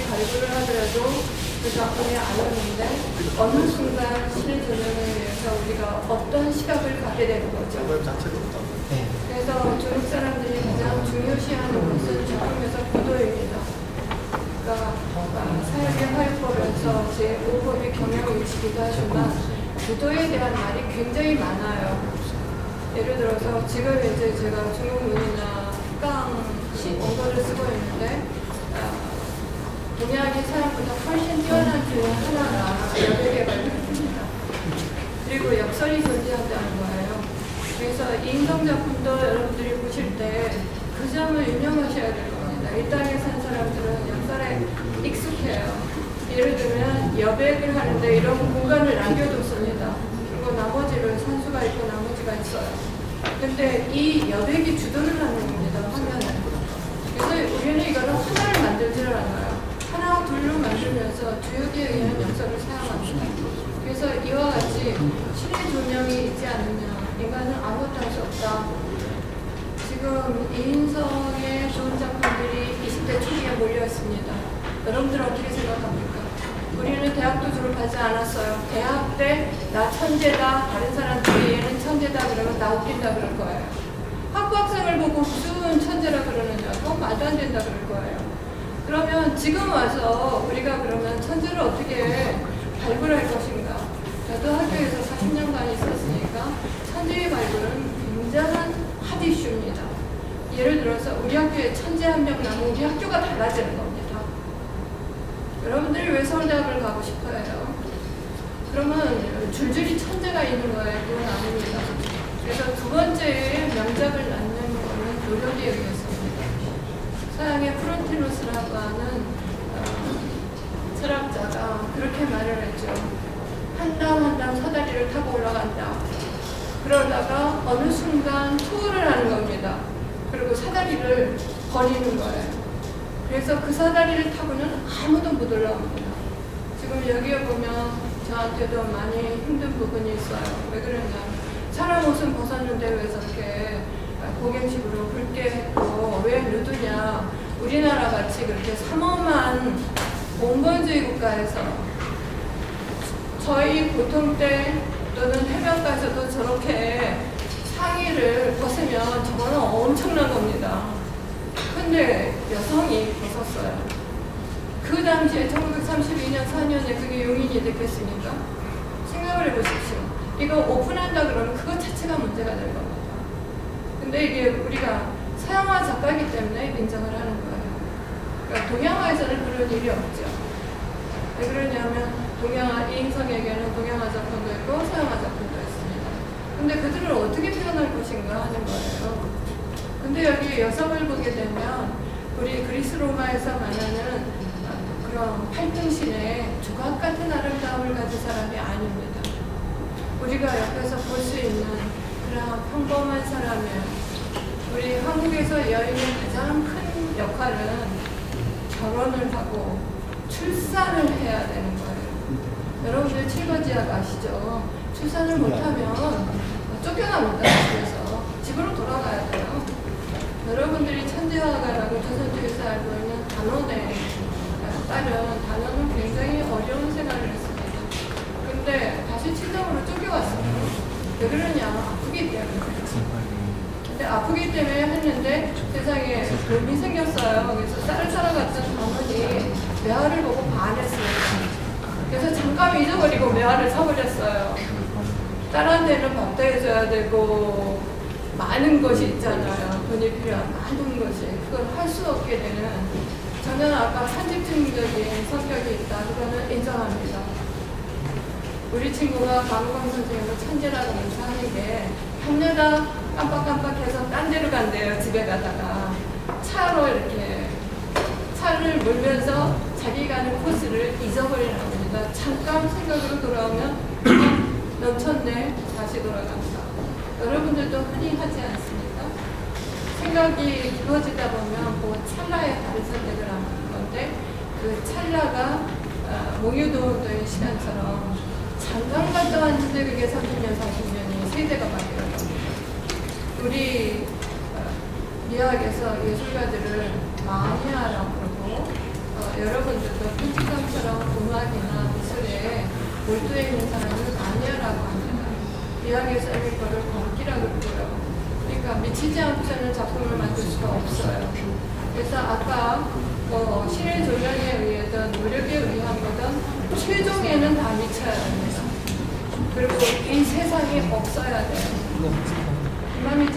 발굴을 하더라도 그 작품이 안 오는데 어느 순간 신의 조명에 의해서 우리가 어떤 시각을 갖게 되는 거죠. 그래서 중국 사람들이 가장 중요시하는 것은 작품에서 구도입니다. 그러니까 사역의 화요법에서 제5법이 경영의식이기도 하지만 구도에 대한 말이 굉장히 많아요. 예를 들어서 지금 이제 제가 중국 문이나 깡 원고를 쓰고 있는데 동양의 사람보다 훨씬 뛰어난 중에 하나가 여러 개가 있습니다. 그리고 역설이 존재한다는 거예요. 그래서 인성작품도 여러분들이 보실 때 그 점을 유념하셔야 될 겁니다. 이 땅에 산 사람들은 역설에 익숙해요. 예를 들면 여백을 하는데 이런 공간을 남겨뒀습니다. 그리고 나머지를 산수가 있고 나머지가 있어요. 근데 이 여백이 주도를 하는 겁니다. 화면에. 그래서 우리는 이거를 하나를 만들지를 않아요. 하나 둘로 만들면서 주역에 의한 역설을 사용합니다. 그래서 이와 같이 신의 조명이 있지 않으면 인간은 아무것도 할 수 없다. 지금 이인성의 좋은 작품들이 20대 초기에 몰려있습니다. 여러분들 어떻게 생각합니까? 우리는 대학도 졸업하지 않았어요. 대학 때 나 천재다, 다른 사람들이 얘는 천재다 그러면 나 웃긴다 그럴 거예요. 학부학생을 보고 무슨 천재라 그러느냐, 그건 말도 안 된다 그럴 거예요. 그러면 지금 와서 우리가 그러면 천재를 어떻게 발굴할 것인가? 저도 학교에서 40년간 있었으니까 천재의 발굴은 굉장한 핫 이슈입니다. 예를 들어서 우리 학교에 천재 한 명 나면 우리 학교가 달라지는 겁니다. 여러분들이 왜 서울대학을 가고 싶어요? 그러면 줄줄이 천재가 있는 거예요. 그건 아닙니다. 그래서 두 번째 명작을 낳는 거는 노력에 의해서입니다. 서양의 프론티노스라고 하는 철학자가 그렇게 말을 했죠. 한 당 한 당 사다리를 타고 올라간다. 그러다가 어느 순간 투어를 하는 겁니다. 그리고 사다리를 버리는 거예요. 그래서 그 사다리를 타고는 아무도 못 올라옵니다. 지금 여기에 보면 저한테도 많이 힘든 부분이 있어요. 왜 그러냐면 사람 옷은 벗었는데 왜 저렇게 고갱식으로 붉게 했고 왜 누드냐. 우리나라 같이 그렇게 삼엄한 공본주의 국가에서 저희 보통 때 또는 해변가에서도 저렇게 상의를 벗으면 저거는 엄청난 겁니다. 근데 여성이 벗었어요. 그 당시에 1932년 4년에 그게 용인이 됐겠습니까? 생각을 해보십시오. 이거 오픈한다 그러면 그것 자체가 문제가 될 겁니다. 근데 이게 우리가 서양화 작가이기 때문에 인정을 하는 거예요. 그러니까 동양화에서는 그런 일이 없죠. 왜 그러냐면 동양화, 이인성에게는 동양화 작품도 있고 서양화 작품도 있습니다. 근데 그들을 어떻게 표현할 것인가 하는 거예요. 근데 여기 여성을 보게 되면 우리 그리스 로마에서 말하는 그런 팔등신의 조각 같은 아름다움을 가진 사람이 아닙니다. 우리가 옆에서 볼 수 있는 그런 평범한 사람이에요. 우리 한국에서 여인의 가장 큰 역할은 결혼을 하고 출산을 해야 되는 거예요. 여러분들 칠거지약 아시죠? 출산을 못하면 쫓겨납니다. 집에서 집으로 돌아가야 돼요. 여러분들이 천재화가라고 조선주에서 알고 있는 단원에 따른 단원은 굉장히 어려운 생활을 했습니다. 근데 다시 친정으로 쫓겨왔어요. 왜 그러냐? 아프기 때문에. 근데 아프기 때문에 했는데 세상에 돈이 생겼어요. 그래서 쌀을 사러 갔던 단원이 매화를 보고 반했어요. 그래서 잠깐 잊어버리고 매화를 사버렸어요. 딸한테는 밥도 해줘야 되고 많은 것이 있잖아요. 돈이 필요한 많은 것이. 그걸 할 수 없게 되는 저는 아까 산집증적인 성격이 있다. 그거는 인정합니다. 우리 친구가 강우광 선생님을 천재라고 인사하는 게 밤마다 깜빡깜빡해서 딴 데로 간대요. 집에 가다가 차로 이렇게 차를 몰면서 자기 가는 코스를 잊어버리는 겁니다. 잠깐 생각으로 돌아오면 넘쳤네. 다시 돌아간다. 여러분들도 흔히 하지 않습니까? 생각이 깊어지다 보면 그 찰나에 다른 선택을 하는 건데 그 찰나가 몽유도의 시간처럼 잠깐 갔다 왔는데 그게 30년, 40년이 세대가 바뀌는 겁니다. 우리 미학에서 예술가들을 마니아라고 그러고 여러분들도 편집감처럼 음악이나 미술에 몰두해 있는 사람을 마니아라고 합니다. 이야기에 쌓일 거를 광기라고 그러고요. 그러니까 미치지 않고서는 작품을 만들 수가 없어요. 그래서 아까 신의 조련에 의하든 노력에 의한 거든 최종에는 다 미쳐야 됩니다. 그리고 이 세상이 없어야 돼요. 그만 미치